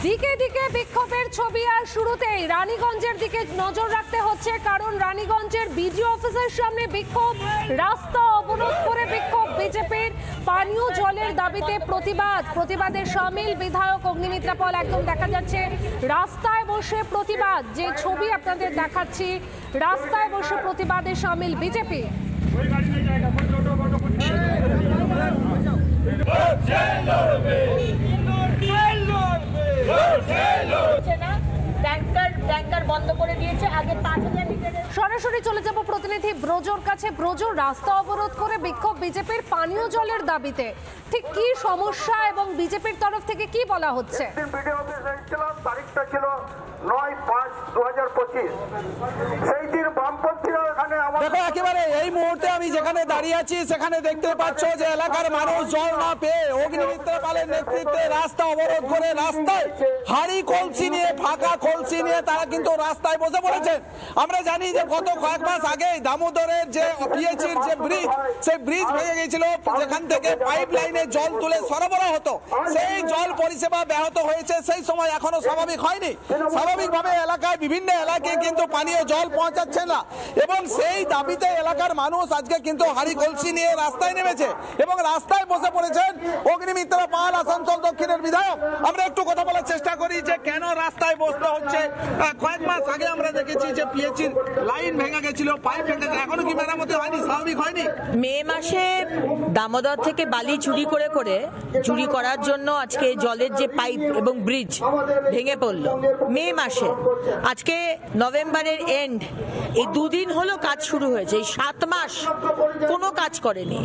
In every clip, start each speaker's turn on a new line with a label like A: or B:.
A: দিকে দিকে বিক্ষোভের ছবি আর শুরুতেই রানীগঞ্জের দিকে নজর রাখতে হচ্ছে, কারণ রানীগঞ্জের বিডিও অফিসের সামনে বিক্ষোভ, রাস্তা অবরোধ করে বিক্ষোভ। বিজেপির পানীয় জলের দাবিতে প্রতিবাদে সামিল বিধায়ক অগ্নিমিত্রা পল। একদম দেখা যাচ্ছে রাস্তায় বসে প্রতিবাদ, যে ছবি আপনাদের দেখাচ্ছি, রাস্তায় বসে প্রতিবাদে সামিল বিজেপি।
B: ট্যাঙ্কার বন্ধ করে দিয়েছে। আগে 5000 লিটারের।
A: সরাসরি চলে যাব প্রতিনিধি ব্রজোর কাছে। ব্রজো, রাস্তা অবরোধ করে বিক্ষোভ বিজেপির পানীয় জলের দাবিতে, ঠিক কি সমস্যা এবং বিজেপির তরফ থেকে কি বলা হচ্ছে?
C: তারিখটা ছিল 9/5/2025। সেই দিন বামপন্থীরা এখানে
D: দেখো, একেবারে এই মুহূর্তে আমি যেখানে দাঁড়িয়ে আছি সেখানে দেখতে পাচ্ছ যে এলাকার মানুষ জল না পেয়ে অগ্নিমিত্রা পালের নেতৃত্বে রাস্তা অবরোধ করে রাস্তায় হাড়ি কলসি নিয়ে, ফাঁকা কলসি নিয়ে তারা কিন্তু রাস্তায় বসে পড়েছেন। আমরা জানি যে গত কয়েক মাস আগে দামোদরের যে পিএইচির যে ব্রিজ, সেই ব্রিজ ভেঙে গিয়েছিল, যেখান থেকে পাইপ লাইনে জল তুলে সরবরাহ হতো, সেই জল পরিষেবা ব্যাহত হয়েছে। সেই সময় এখনো স্বাভাবিক হয়নি। স্বাভাবিকভাবে এলাকায় বিভিন্ন এলাকায় কিন্তু পানীয় জল পৌঁছাচ্ছে না, এবং সেই দাবিতে এলাকার মানুষ আজকে কিন্তু হাড়ি কলসি নিয়ে রাস্তায় নেমেছে এবং রাস্তায় বসে পড়েছেন অগ্নিমিত্রা পাল, আসানসোল দক্ষিণের বিধায়ক। আমরা একটু কথা বলার চেষ্টা করি যে কেন রাস্তায় বসতে হচ্ছে। কয়েক মাস আগে আমরা দেখেছি যে পিএইচির লাইন ভেঙে গেছিল, পাইপ ভেঙে গেছে, এখনো কি মেরামতি হয়নি? স্বাভাবিক হয়নি।
B: মে মাসে দামোদর থেকে বালি চুরি করার জন্য আজকে জলের যে পাইপ এবং ব্রিজ ভেঙে পড়ল মে মাসে। আজকে নভেম্বরের এন্ড, এই দুদিন হলো কাজ শুরু হয়েছে। এই 7 মাস কোনো কাজ করেনি।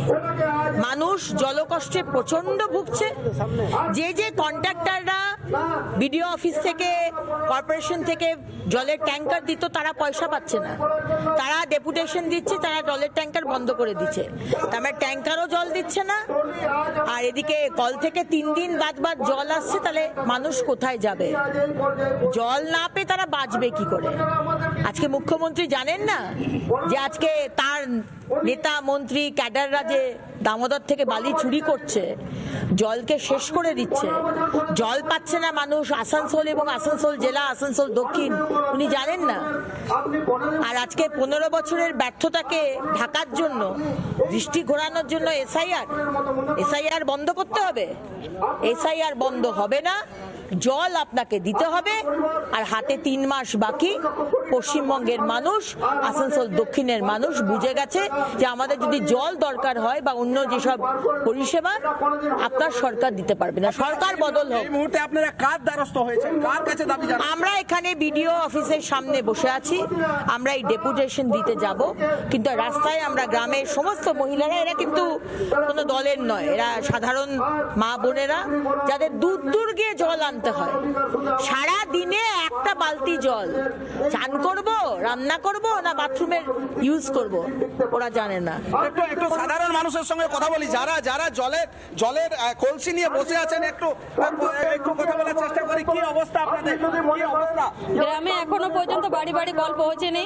B: মানুষ জলকষ্টে প্রচন্ড ভুগছে। যে কন্ট্রাক্টররা বিডিও অফিস থেকে, কর্পোরেশন থেকে জলের ট্যাঙ্কার দিত, তারা পয়সা পাচ্ছে না। তারা ডেপুটেশন দিচ্ছে, তারা জলের ট্যাঙ্কার বন্ধ করে দিচ্ছে। তারপরে ট্যাঙ্কারও জল দিচ্ছে না, আর এদিকে কল থেকে 3 দিন বাদ জল আসছে। তাহলে মানুষ কোথায় যাবে? জল না পেয়ে তারা বাঁচবে কি করে? আজকে মুখ্যমন্ত্রী জানেন না যে আজকে তার নেতা মন্ত্রী ক্যাডাররা যে দামোদর থেকে বালি চুরি করছে, জলকে শেষ করে দিচ্ছে, জল পাচ্ছে না মানুষ। আসানসোল এবং আসানসোল জেলা, আসানসোল দক্ষিণ, উনি জানেন না। আর আজকে 15 বছরের ব্যর্থতাকে ঢাকার জন্য, দৃষ্টি ঘোরানোর জন্য এসআইআর বন্ধ করতে হবে। এসআইআর বন্ধ হবে না, জল আপনাকে দিতে হবে। আর হাতে 3 মাস বাকি। পশ্চিমবঙ্গের মানুষ, আসানসোল দক্ষিণের মানুষ বুঝে গেছে যে আমাদের যদি জল দরকার হয় বা অন্য যেসব পরিষেবা, আপনার সরকার দিতে পারবে না। সরকার বদল হোক।
D: এই মুহূর্তে আপনারা কার দ্বারস্থ হয়েছেন, কার কাছে দাবি জানাচ্ছেন?
B: আমরা এখানে বিডিও অফিসের সামনে বসে আছি। আমরা এই ডেপুটেশন দিতে যাব, কিন্তু রাস্তায় আমরা গ্রামের সমস্ত মহিলারা, এরা কিন্তু কোনো দলের নয়, এরা সাধারণ মা বোনেরা যাদের দূর গিয়ে জল আনতে হয়। সারা দিনে একটা বালতি জল, চান করব, রান্না করব না বাথরুমের ইউজ করব, ওরা জানে না।
D: একটু সাধারণ মানুষের সঙ্গে কথা বলি, যারা জলের কলসি নিয়ে বসে আছেন, একটু কথা বলার চেষ্টা করি। কি অবস্থা আপনাদের? কি অবস্থা?
E: গ্রামে এখনো পর্যন্ত বাড়ি কল পৌঁছেনি।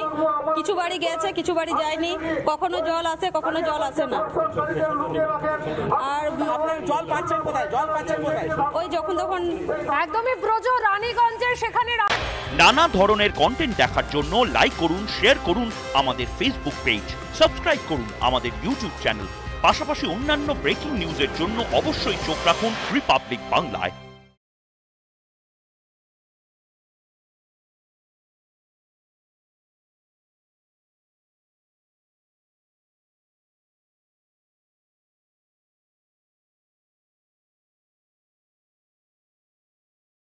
E: কিছু বাড়ি গেছে, কিছু বাড়ি যায়নি। কখনো জল আসে, কখনো জল আসে না। আর
D: আপনারা জল পাচ্ছেন কোথায়?
E: ওই যখন তখন।
A: একদমই ব্রজো, রানীগঞ্জের সেখানে
F: নানা ধরনের কন্টেন্ট দেখার জন্য লাইক করুন, শেয়ার করুন আমাদের ফেসবুক পেজ, সাবস্ক্রাইব করুন আমাদের ইউটিউব চ্যানেল। পাশাপাশি অন্যান্য ব্রেকিং নিউজের জন্য অবশ্যই চোখ রাখুন রিপাবলিক বাংলায়।